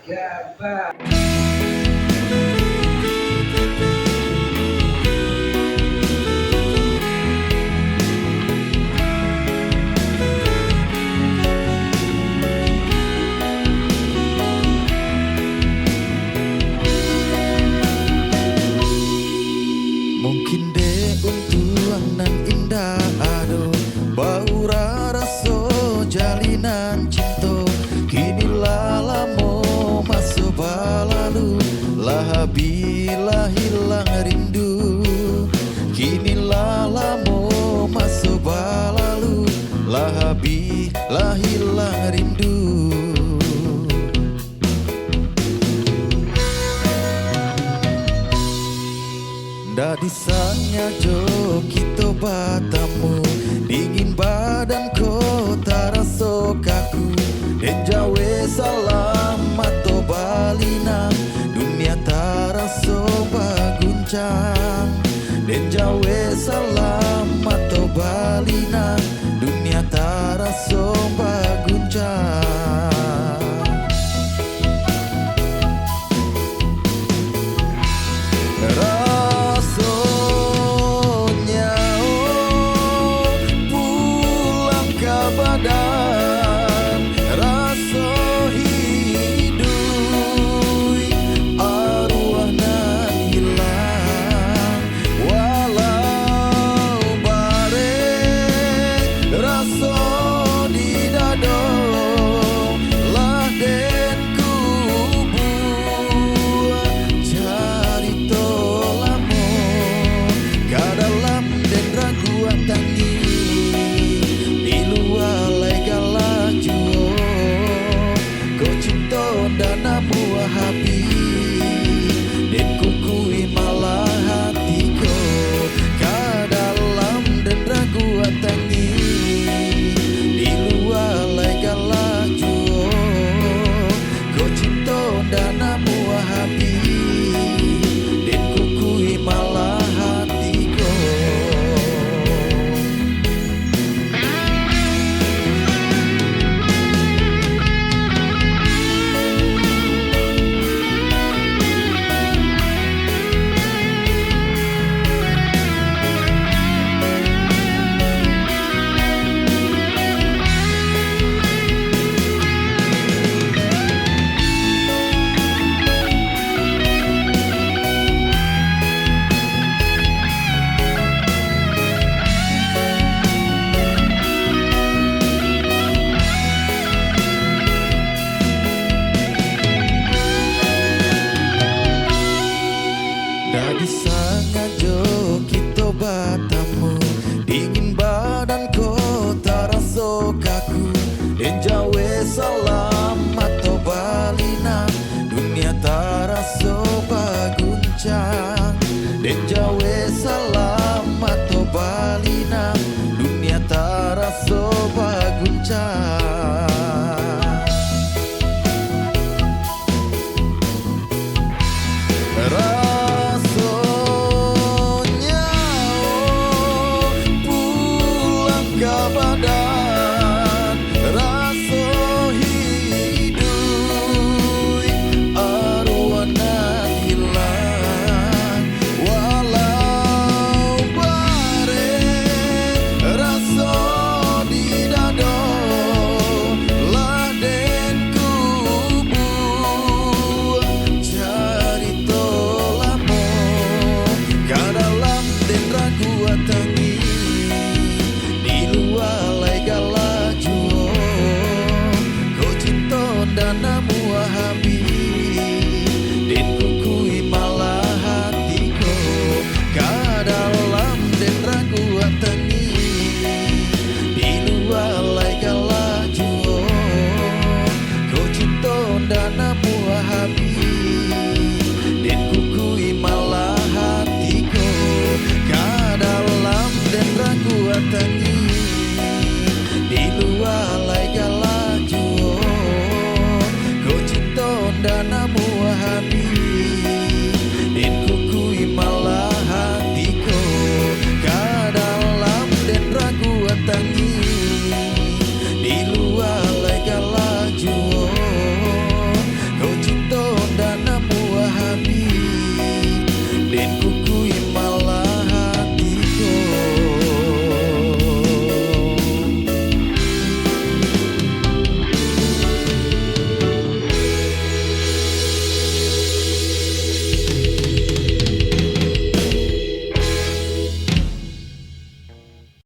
Gabah. Mungkin deh untuang nan indah ado bau raso jalinan cinta kini lamo masuk balalu lah bila hilang rindu kini lamo masuk balalu lah bila hilang rindu. Ndak disanya jo kita batamu dingin badan kota rasa kaku dan jawe salam atau balina dunia taraso baguncang dan jawe salam atau balina dunia taraso baguncang. Dana buah hati dan kukui malah hatiku ka dalam dan ragu tangi di luar legal laju kau cinta dana buah hati dan kukui malah hatiku. Dari sangat jauh kita batamu dingin badan kota rasa kaku dan jawe salam atau balina dunia taraso baguncang dan jawe salam atau balina dunia taraso baguncang.